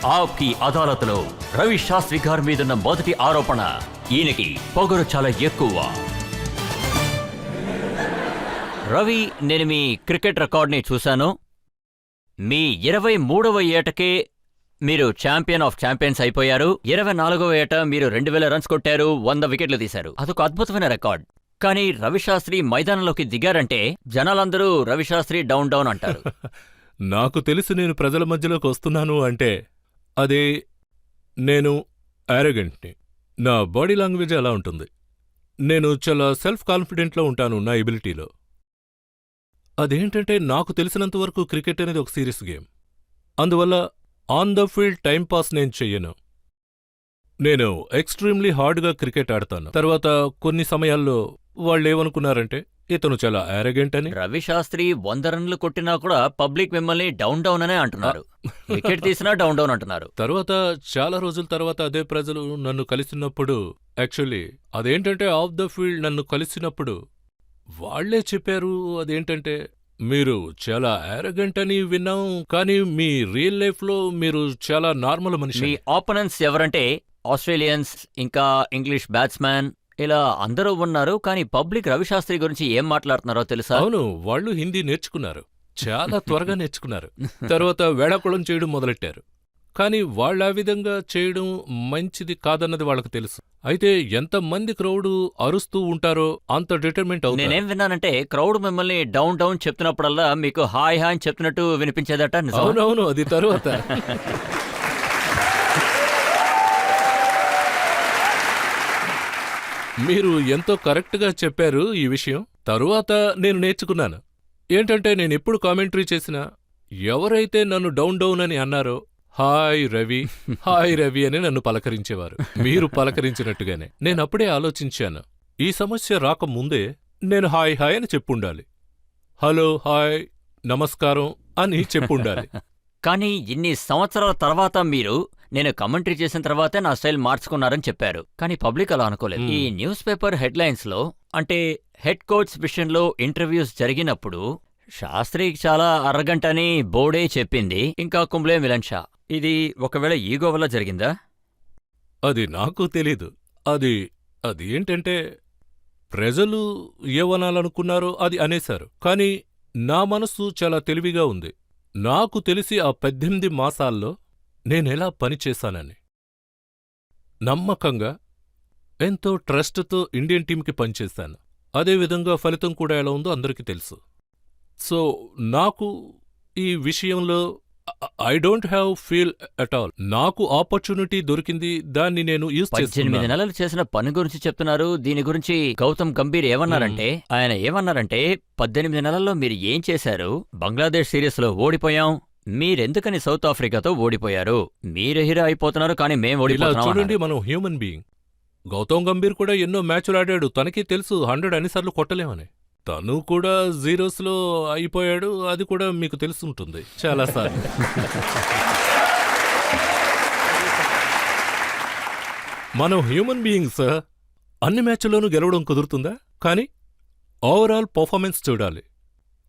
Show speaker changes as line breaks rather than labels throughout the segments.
ఆప్కి అదాలత్లో రవి శాస్త్రి గారి మీదున్న మొదటి ఆరోపణ, ఈయనకి పొగరు చాలా ఎక్కువ. రవి, నేను మీ క్రికెట్ రికార్డ్ని చూశాను. మీ 23వ ఏటకే మీరు ఛాంపియన్ ఆఫ్ ఛాంపియన్స్ అయిపోయారు. 24వ ఏట మీరు 2000 రన్స్ కొట్టారు, 100 వికెట్లు తీశారు. అదొక అద్భుతమైన రికార్డ్. కానీ రవిశాస్త్రి మైదానంలోకి దిగారంటే జనాలందరూ రవిశాస్త్రి డౌన్ డౌన్ అంటారు.
నాకు తెలిసి నేను ప్రజల మధ్యలోకి వస్తున్నాను అంటే అదే నేను యారోగెంట్ని. నా బాడీ లాంగ్వేజ్ అలా ఉంటుంది. నేను చాలా సెల్ఫ్ కాన్ఫిడెంట్లో ఉంటాను నా ఎబిలిటీలో. అదేంటంటే నాకు తెలిసినంతవరకు క్రికెట్ అనేది ఒక సీరియస్ గేమ్. అందువల్ల ఆన్ ద ఫీల్డ్ టైంపాస్ నేను చెయ్యను. నేను ఎక్స్ట్రీమ్లీ హార్డ్గా క్రికెట్ ఆడతాను. తర్వాత కొన్ని సమయాల్లో వాళ్ళేమనుకున్నారంటే ఇతను చాలా యారగెంట్ అని.
రవిశాస్త్రి 100 రన్లు కొట్టినా కూడా పబ్లిక్ మిమ్మల్ని డౌన్ డౌన్ అనే అంటున్నారు. వికెట్ తీసినా డౌన్ డౌన్ అంటున్నారు.
తర్వాత చాలా రోజుల తర్వాత అదే ప్రజలు నన్ను కలిసినప్పుడు, యాక్చువల్లీ అదేంటంటే ఆఫ్ ద ఫీల్డ్ నన్ను కలిసినప్పుడు వాళ్లే చెప్పారు, అదేంటంటే మీరు చాలా యారగెంట్ అని విన్నాం, కానీ మీ రియల్ లైఫ్లో మీరు చాలా నార్మల్ మనిషి.
మీ ఆపోనెంట్స్ ఎవరంటే ఆస్ట్రేలియన్స్, ఇంకా ఇంగ్లీష్ బ్యాట్స్మెన్, ఇలా అందరూ ఉన్నారు. కానీ పబ్లిక్ రవిశాస్త్రి గురించి ఏం మాట్లాడుతున్నారో తెలుసా?
అవును, వాళ్ళు హిందీ నేర్చుకున్నారు, చాలా త్వరగా నేర్చుకున్నారు. తర్వాత వేళాకుళం చేయడం మొదలెట్టారు. కానీ వాళ్ళ విధంగా చేయడం మంచిది కాదన్నది వాళ్ళకు తెలుసు. అయితే ఎంతమంది క్రౌడ్ అరుస్తూ ఉంటారో అంత డిటర్మెంట్ అవుతారు.
నేనేం విన్నానంటే క్రౌడ్ మిమ్మల్ని డౌన్ డౌన్ చెప్తున్నప్పుడల్లా మీకు హాయ్ హాయ్ అని చెప్తున్నట్టు వినిపించేదట.
అవునవును, అది తరువాత. మీరు ఎంతో కరెక్ట్గా చెప్పారు ఈ విషయం. తరువాత నేను నేర్చుకున్నాను ఏంటంటే, నేనెప్పుడు కామెంటరీ చేసినా ఎవరైతే నన్ను డౌన్ డౌన్ అని అన్నారో హాయ్ రవి, హాయ్ రవి అని నన్ను పలకరించేవారు. మీరు పలకరించినట్టుగానే. నేనప్పుడే ఆలోచించాను, ఈ సమస్య రాకముందే నేను హాయ్ హాయ్ అని చెప్పుండాలి. హలో, హాయ్, నమస్కారం అని చెప్పుండాలి.
కానీ ఇన్ని సంవత్సరాల తర్వాత మీరు నేను కమెంటరీ చేసిన తర్వాతే నా స్టైల్ మార్చుకున్నారని చెప్పారు. కానీ పబ్లిక్ అలా అనుకోలేదు. ఈ న్యూస్ పేపర్ హెడ్లైన్స్ లో, అంటే హెడ్ కోచ్ విషయంలో ఇంటర్వ్యూస్ జరిగినప్పుడు శాస్త్రికి చాలా అరగంటని బోర్డే చెప్పింది, ఇంకా కుంబ్లే మిలన్ షా. ఇది ఒకవేళ ఈగో వల్ల జరిగిందా?
అది నాకు తెలీదు. అది ఏంటంటే ప్రజలు ఏమనాలనుకున్నారో అది అనేశారు. కానీ నా మనస్సు చాలా తెలివిగా ఉంది. నాకు తెలిసి ఆ 18 మాసాల్లో నేనెలా పనిచేశానని. నమ్మకంగా, ఎంతో ట్రస్ట్తో ఇండియన్ టీంకి పనిచేశాను. అదేవిధంగా ఫలితం కూడా ఎలా ఉందో అందరికీ తెలుసు. సో నాకు ఈ విషయంలో I don't have feel at all. నాకు ఆపర్చునిటీ దొరికింది, దాన్ని నేను యూజ్ చేస్తున్నాను.
18 నెలలు చేసిన పని గురించి చెప్తున్నారు. దీని గురించి గౌతమ్ గంభీర్ ఏమన్నారంటే, ఆయన ఏమన్నారంటే 18 నెలల్లో మీరు ఏం చేశారు? బంగ్లాదేశ్ సిరీస్లో ఓడిపోయాం, మీరెందుకని సౌత్ ఆఫ్రికాతో ఓడిపోయారు? మీరు హీరో అయిపోతున్నారు, కానీ మేం ఓడిపోతున్నాం.
చూడండి, మనం హ్యూమన్ బీయింగ్. గౌతమ్ గంభీర్ కూడా ఎన్నో మ్యాచ్లు ఆడాడు, తనకి తెలుసు 100 అన్నిసార్లు కొట్టలేమని. తను కూడా జీరోస్లో అయిపోయాడు, అది కూడా మీకు తెలుసుంటుంది చాలాసార్లు. మనం హ్యూమన్ బీయింగ్స్. అన్ని మ్యాచ్ల్లోనూ గెలవడం కుదురుతుందా? కానీ ఓవరాల్ పర్ఫార్మెన్స్ చూడాలి.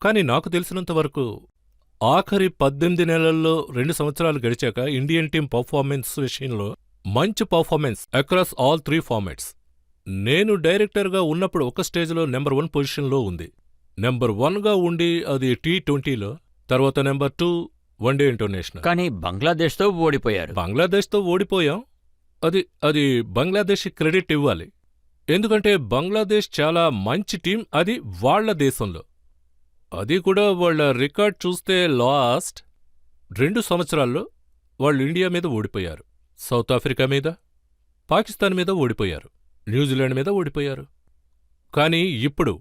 కానీ నాకు తెలిసినంతవరకు ఆఖరి 18 నెలల్లో 2 సంవత్సరాలు గడిచాక ఇండియన్ టీం పర్ఫార్మెన్స్ విషయంలో మంచి పర్ఫార్మెన్స్ అక్రాస్ ఆల్ 3 ఫార్మాట్స్. నేను డైరెక్టర్గా ఉన్నప్పుడు ఒక స్టేజ్లో నెంబర్ 1 పొజిషన్లో ఉంది. నెంబర్ 1గా ఉండి అది T20లో, తర్వాత నెంబర్ 2 వన్డే ఇంటర్నేషనల్.
కానీ బంగ్లాదేశ్తో ఓడిపోయారు.
బంగ్లాదేశ్తో ఓడిపోయాం. అది బంగ్లాదేశ్ క్రెడిట్ ఇవ్వాలి. ఎందుకంటే బంగ్లాదేశ్ చాలా మంచి టీం, అది వాళ్ల దేశంలో. అది కూడా వాళ్ళ రికార్డ్ చూస్తే లాస్ట్ 2 సంవత్సరాల్లో వాళ్ళు ఇండియా మీద ఓడిపోయారు, సౌత్ ఆఫ్రికా మీద, పాకిస్తాన్ మీద ఓడిపోయారు, న్యూజిలాండ్ మీద ఓడిపోయారు. కానీ ఇప్పుడు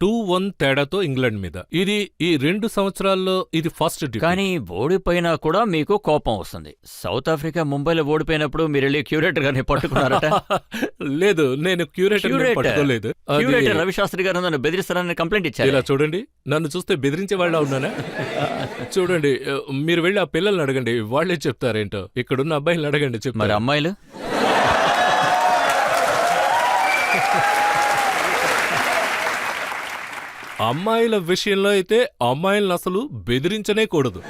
2-1 తేడాతో ఇంగ్లాండ్ మీద. ఇది ఈ 2 సంవత్సరాల్లో ఇది ఫస్ట్ డిఫీట్.
కానీ ఓడిపోయినా కూడా మీకు కోపం వస్తుంది. సౌత్ ఆఫ్రికా ముంబైలో ఓడిపోయినప్పుడు మీరు వెళ్ళి క్యూరేటర్ గారిని పట్టుకున్నారట.
లేదు, నేను క్యూరేటర్ పట్టుకోలేదు.
రవిశాస్త్రి గారు నన్ను బెదిరిస్తారని కంప్లైంట్ ఇచ్చారు.
ఇలా చూడండి, నన్ను చూస్తే బెదిరించే వాళ్ళ ఉన్నానా? చూడండి, మీరు వెళ్ళి ఆ పిల్లల్ని అడగండి, వాళ్లే చెప్తారేంటో. ఇక్కడున్న అబ్బాయిలను అడగండి, చెప్తారు.
మరి అమ్మాయిలు?
అమ్మాయిల విషయంలో అయితే అమ్మాయిలను అసలు బెదిరించనే కూడదు.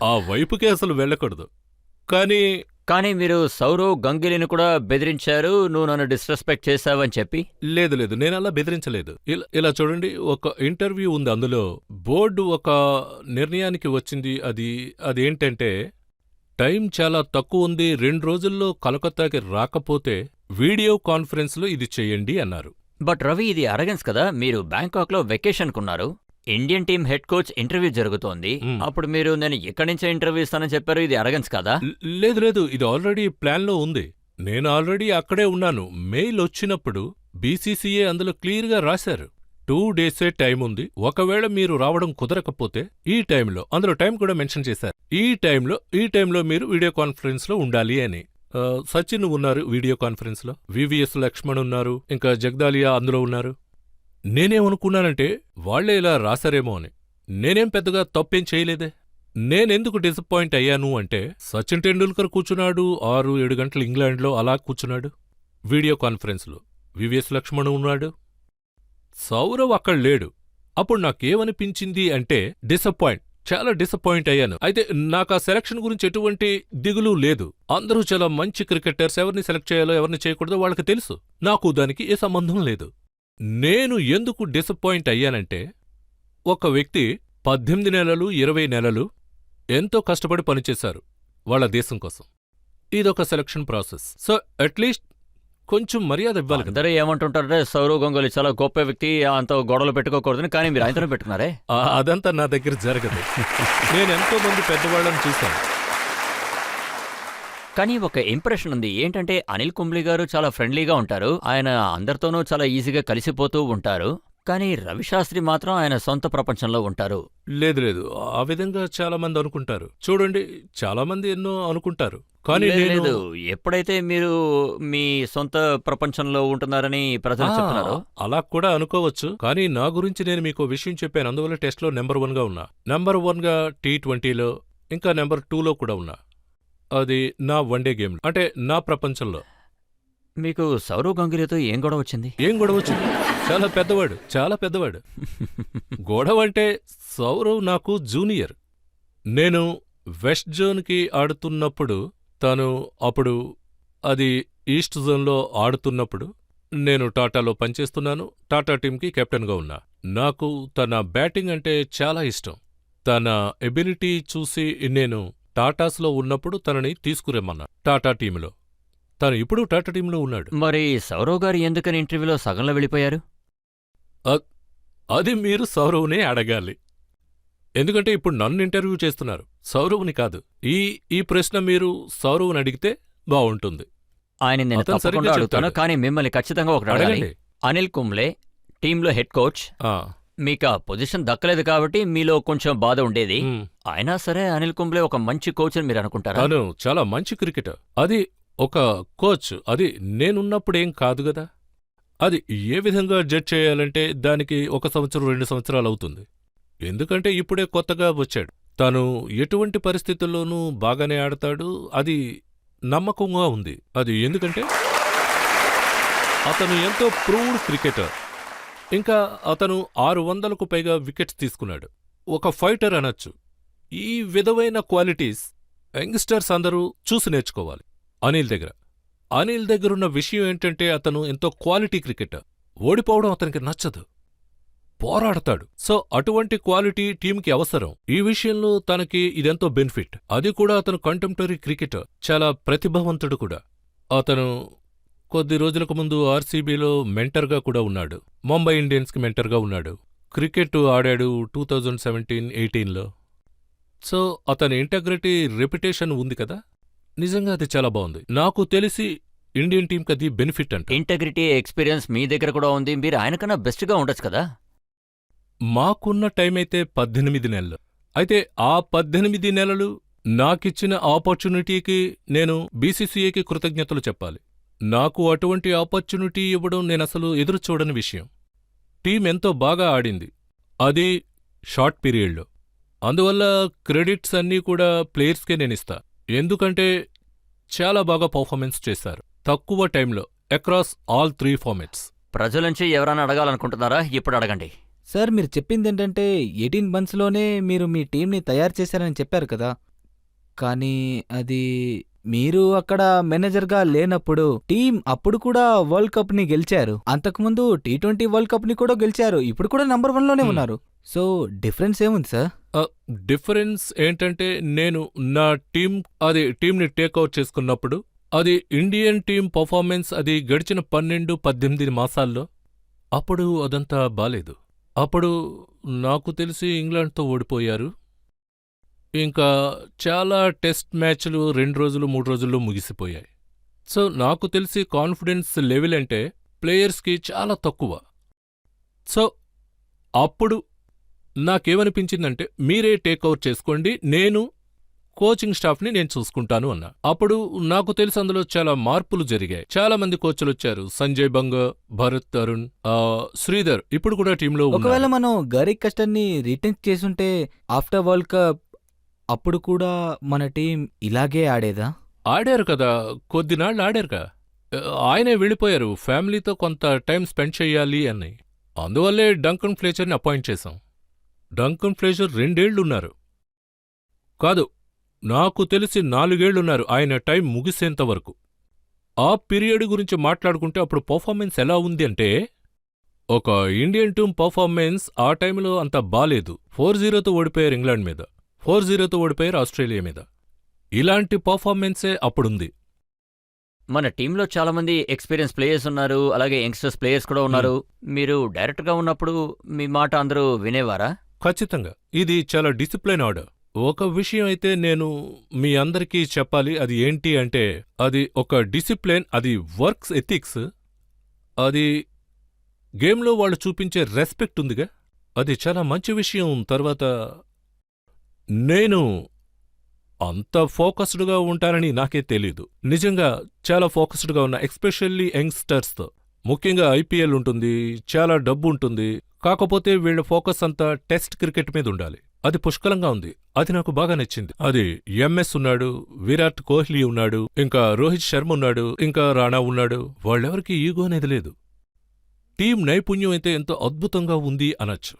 ఆ వైపుకే అసలు వెళ్ళకూడదు. కానీ
కానీ మీరు సౌరవ్ గంగూలీని కూడా బెదిరించారు, నువ్వు నన్ను డిస్రెస్పెక్ట్ చేశావని చెప్పి.
లేదు లేదు, నేనలా బెదిరించలేదు. ఇలా చూడండి, ఒక ఇంటర్వ్యూ ఉంది, అందులో బోర్డు ఒక నిర్ణయానికి వచ్చింది. అదేంటంటే టైం చాలా తక్కువ ఉంది, 2 రోజుల్లో కలకత్తాకి రాకపోతే వీడియో కాన్ఫరెన్స్లో ఇది చెయ్యండి అన్నారు.
బట్ రవి, ఇది అరగన్స్ కదా. మీరు బ్యాంకాక్లో వెకేషన్కున్నారు, Indian team head coach interview జరుగుతోంది, అప్పుడు మీరు నేను ఇక్కడి నుంచే ఇంటర్వ్యూ ఇస్తానని చెప్పారు. ఇది అరగన్స్ కదా?
లేదు లేదు, ఇది ఆల్రెడీ ప్లాన్లో ఉంది. నేను ఆల్రెడీ అక్కడే ఉన్నాను. మెయిల్ వచ్చినప్పుడు బీసీసీఏ అందులో క్లియర్గా రాశారు, 2 డేసే టైం ఉంది, ఒకవేళ మీరు రావడం కుదరకపోతే ఈ టైంలో, అందులో టైం కూడా మెన్షన్ చేశారు, ఈ టైంలో మీరు వీడియో కాన్ఫరెన్స్లో ఉండాలి అని. సచిన్ ఉన్నారు వీడియో కాన్ఫరెన్స్లో, వివిఎస్ లక్ష్మణ్ ఉన్నారు, ఇంకా జగ్దాలియా అందులో ఉన్నారు. నేనేమనుకున్నానంటే వాళ్లే ఇలా రాశారేమో అని. నేనేం పెద్దగా తప్పేం చేయలేదే. నేనెందుకు డిసప్పాయింట్ అయ్యాను అంటే, సచిన్ టెండూల్కర్ కూర్చున్నాడు 6-7 గంటలు ఇంగ్లాండ్లో, అలా కూర్చున్నాడు వీడియో కాన్ఫరెన్స్లో. వివిఎస్ లక్ష్మణ్ ఉన్నాడు, సౌరవ్ అక్కడ లేడు. అప్పుడు నాకేమనిపించింది అంటే చాలా డిసప్పాయింట్ అయ్యాను. అయితే నాకా సెలక్షన్ గురించి ఎటువంటి దిగులు లేదు. అందరూ చాలా మంచి క్రికెటర్స్, ఎవరిని సెలెక్ట్ చేయాలో ఎవరిని చేయకూడదో వాళ్ళకి తెలుసు. నాకు దానికి ఏ సంబంధం లేదు. నేను ఎందుకు డిసప్పాయింట్ అయ్యానంటే, ఒక వ్యక్తి 18 నెలలు 20 నెలలు ఎంతో కష్టపడి పనిచేశారు వాళ్ళ దేశం కోసం. ఇదొక సెలక్షన్ ప్రాసెస్. సో అట్లీస్ట్ కొంచెం మర్యాద ఇవ్వాలి కదా.
అందరూ ఏమంటుంటారంటే సౌరవ్ గంగూలీ చాలా గొప్ప వ్యక్తి, అంత గొడవలు పెట్టుకోకూడదని, కానీ మీరు ఆయనతోనే పెట్టుకున్నారే.
అదంతా నా దగ్గర జరగదు. నేనెంతో మంది పెద్దవాళ్ళని చూశాను.
కానీ ఒక ఇంప్రెషన్ ఉంది, ఏంటంటే అనిల్ కుంబ్లే గారు చాలా ఫ్రెండ్లీగా ఉంటారు, ఆయన అందరితోనూ చాలా ఈజీగా కలిసిపోతూ ఉంటారు. కానీ రవిశాస్త్రి మాత్రం ఆయన సొంత ప్రపంచంలో ఉంటారు.
లేదు లేదు, ఆ విధంగా చాలా మంది అనుకుంటారు. చూడండి, చాలా మంది ఎన్నో అనుకుంటారు, కానీ
లేదు, ఎప్పుడైతే మీరు మీ సొంత ప్రపంచంలో ఉంటున్నారని ప్రజలు చెప్తున్నారు.
అలా కూడా అనుకోవచ్చు, కానీ నా గురించి నేను మీకు విషయం చెప్పాను. అందువల్ల టెస్ట్లో నెంబర్ 1గా ఉన్నా, నెంబర్ 1గా T20లో, ఇంకా నెంబర్ 2లో కూడా ఉన్నా. అది నా వన్డే గేమ్, అంటే నా ప్రపంచంలో.
మీకు సౌరవ్ గంగూలీతో ఏం గొడవ వచ్చింది?
ఏం గొడవ వచ్చింది? చాలా పెద్దవాడు. గొడవ అంటే, సౌరవ్ నాకు జూనియర్. నేను వెస్ట్ జోన్కి ఆడుతున్నప్పుడు, అప్పుడు అది ఈస్ట్ జోన్లో ఆడుతున్నప్పుడు, నేను టాటాలో పనిచేస్తున్నాను, టాటా టీంకి కెప్టెన్గా ఉన్నా. నాకు తన బ్యాటింగ్ అంటే చాలా ఇష్టం. తన ఎబిలిటీ చూసి నేను టాటాస్లో ఉన్నప్పుడు తనని తీసుకురమ్మన్నా టాటా టీంలో. తను ఇప్పుడు టాటా టీంలో ఉన్నాడు.
మరి సౌరవ్ గారు ఎందుకని ఇంటర్వ్యూలో సగంలో వెళ్ళిపోయారు?
అది మీరు సౌరవ్నే అడగాలి. ఎందుకంటే ఇప్పుడు నన్ను ఇంటర్వ్యూ చేస్తున్నారు, సౌరవ్ని కాదు. ఈ ప్రశ్న మీరు సౌరవ్ని అడిగితే బావుంటుంది.
ఆయన నేను తప్పకుండా అడుగుతాను, కానీ మిమ్మల్ని ఖచ్చితంగా ఒకటి అడగాలి. అనిల్ కుంబ్లే టీంలో హెడ్ కోచ్, మీకు ఆ పొజిషన్ దక్కలేదు కాబట్టి మీలో కొంచెం బాధ ఉండేది. అయినా సరే అనిల్ కుంబ్లే ఒక మంచి కోచ్ అని మీరు అనుకుంటారా?
తను చాలా మంచి క్రికెటర్. అది ఒక కోచ్, అది నేనున్నప్పుడేం కాదు గదా. అది ఏ విధంగా జడ్జ్ చేయాలంటే దానికి 1 సంవత్సరం 2 సంవత్సరాలు అవుతుంది. ఎందుకంటే ఇప్పుడే కొత్తగా వచ్చాడు. తను ఎటువంటి పరిస్థితుల్లోనూ బాగానే ఆడతాడు, అది నమ్మకంగా ఉంది. అది ఎందుకంటే అతను ఎంతో ప్రూవ్డ్ క్రికెటర్. ఇంకా అతను 600కు పైగా వికెట్స్ తీసుకున్నాడు. ఒక ఫైటర్ అనొచ్చు. ఈ విధమైన క్వాలిటీస్ యంగ్స్టర్స్ అందరూ చూసి నేర్చుకోవాలి అనిల్ దగ్గరున్న విషయం ఏంటంటే, అతను ఎంతో క్వాలిటీ క్రికెటర్. ఓడిపోవడం అతనికి నచ్చదు, పోరాడతాడు. సో అటువంటి క్వాలిటీ టీంకి అవసరం. ఈ విషయంలో తనకి ఇదెంతో బెనిఫిట్. అది కూడా అతను కంటెంపరీ క్రికెటర్, చాలా ప్రతిభావంతుడు కూడా. అతను కొద్ది రోజులకు ముందు ఆర్సీబీలో మెంటర్గా కూడా ఉన్నాడు, ముంబై ఇండియన్స్కి మెంటర్గా ఉన్నాడు. క్రికెట్ ఆడాడు 2017-18లో. సో అతని ఇంటగ్రిటీ రెప్యుటేషన్ ఉంది కదా, నిజంగా అది చాలా బాగుంది. నాకు తెలిసి ఇండియన్ టీంకి అది బెనిఫిట్ అంట.
ఇంటగ్రిటీ ఎక్స్పీరియన్స్ మీ దగ్గర కూడా ఉంది, మీరు ఆయనకన్నా బెస్ట్గా ఉండొచ్చు కదా.
మాకున్న టైం అయితే 18 నెలలు. అయితే ఆ 18 నెలలు నాకిచ్చిన ఆపర్చునిటీకి నేను బీసీసీఏకి కృతజ్ఞతలు చెప్పాలి. నాకు అటువంటి ఆపర్చునిటీ ఇవ్వడం నేనసలు ఎదురుచూడని విషయం. టీం ఎంతో బాగా ఆడింది, అది షార్ట్ పీరియడ్లో. అందువల్ల క్రెడిట్స్ అన్నీ కూడా ప్లేయర్స్కే నేనిస్తా. ఎందుకంటే చాలా బాగా పర్ఫార్మెన్స్ చేశారు తక్కువ టైంలో అక్రాస్ ఆల్ 3 ఫార్మాట్స్.
ప్రజల నుంచి ఎవరైనా అడగాలనుకుంటున్నారా? ఇప్పుడు అడగండి.
సార్ మీరు చెప్పిందేంటంటే 18 మంత్స్‌లోనే మీరు మీ టీమ్‌ని తయారు చేశారని చెప్పారు కదా! కానీ అది మీరు అక్కడ మేనేజర్‌గా లేనప్పుడు టీమ్ అప్పుడు కూడా వరల్డ్ కప్‌ని గెలిచారు. అంతకుముందు టీ20 వరల్డ్ కప్‌ని కూడా గెలిచారు. ఇప్పుడు కూడా నంబర్ 1లోనే ఉన్నారు. సో డిఫరెన్స్ ఏముంది సార్?
డిఫరెన్స్ ఏంటంటే నేను నా టీంని టేక్ఓవర్ చేసుకున్నప్పుడు అది ఇండియన్ టీం పర్ఫార్మెన్స్ అది గడిచిన 12-18 మాసాల్లో అప్పుడు అదంతా బాలేదు. అప్పుడు నాకు తెలిసి ఇంగ్లాండ్తో ఓడిపోయారు. ఇంకా చాలా టెస్ట్ మ్యాచ్లు 2 రోజులు 3 రోజుల్లో ముగిసిపోయాయి. సో నాకు తెలిసి కాన్ఫిడెన్స్ లెవెల్ అంటే ప్లేయర్స్కి చాలా తక్కువ. సో అప్పుడు నాకేమనిపించిందంటే మీరే టేక్ఓవర్ చేసుకోండి, నేను కోచింగ్ స్టాఫ్ని నేను చూసుకుంటాను అన్నా. అప్పుడు నాకు తెలిసి అందులో చాలా మార్పులు జరిగాయి. చాలా మంది కోచ్లొచ్చారు. సంజయ్ బంగ, భరత్ అరుణ్, శ్రీధర్ ఇప్పుడు కూడా టీంలో
ఒకవేళ
ఉన్నారు.
మనం గరిక్ కస్టర్ని రిటెన్ చేసుంటే ఆఫ్టర్ వరల్డ్ కప్ అప్పుడు కూడా మన టీం ఇలాగే ఆడేదా?
ఆడారు కదా, కొద్దినాళ్ళు ఆడారుగా. ఆయనే వెళ్ళిపోయారు, ఫ్యామిలీతో కొంత టైం స్పెండ్ చెయ్యాలి అని. అందువల్లే డంకన్ ఫ్లేచర్ని అపాయింట్ చేశాం. డంకన్ ఫ్లేచర్ 2 ఏళ్లున్నారు. కాదు, నాకు తెలిసి 4 ఏళ్లున్నారు ఆయన టైం ముగిసేంతవరకు. ఆ పీరియడ్ గురించి మాట్లాడుకుంటే అప్పుడు పర్ఫార్మెన్స్ ఎలా ఉంది అంటే, ఒక ఇండియన్ టీం పర్ఫార్మెన్స్ ఆ టైంలో అంత బాలేదు. 4-0తో ఓడిపోయారు ఇంగ్లాండ్ మీద, 4-0తో ఓడిపోయారు ఆస్ట్రేలియా మీద. ఇలాంటి పర్ఫార్మెన్సే అప్పుడుంది.
మన టీంలో చాలా మంది ఎక్స్పీరియన్స్ ప్లేయర్స్ ఉన్నారు, అలాగే యంగ్స్టర్స్ ప్లేయర్స్ కూడా ఉన్నారు. మీరు డైరెక్ట్గా ఉన్నప్పుడు మీ మాట అందరూ వినేవారా?
ఖచ్చితంగా ఇది చాలా డిసిప్లైన్ ఆర్డర్. ఒక విషయం అయితే నేను మీ అందరికీ చెప్పాలి, అది ఏంటి అంటే అది ఒక డిసిప్లైన్, అది వర్క్స్ ఎథిక్స్. అది గేమ్లో వాళ్ళు చూపించే రెస్పెక్ట్ ఉందిగా, అది చాలా మంచి విషయం. తర్వాత నేను అంత ఫోకస్డ్గా ఉంటానని నాకే తెలీదు. నిజంగా చాలా ఫోకస్డ్గా ఉన్నా, ఎస్పెషల్లీ యంగ్స్టర్స్తో. ముఖ్యంగా ఐపీఎల్ ఉంటుంది, చాలా డబ్బు ఉంటుంది. కాకపోతే వీళ్ళ ఫోకస్ అంతా టెస్ట్ క్రికెట్ మీద ఉండాలి. అది పుష్కలంగా ఉంది, అది నాకు బాగా నచ్చింది. అది ఎంఎస్ ఉన్నాడు, విరాట్ కోహ్లీ ఉన్నాడు, ఇంకా రోహిత్ శర్మ ఉన్నాడు, ఇంకా రాణా ఉన్నాడు. వాళ్ళెవరికీ ఈగో అనేది లేదు. టీం నైపుణ్యం అయితే ఎంతో అద్భుతంగా ఉంది అనొచ్చు.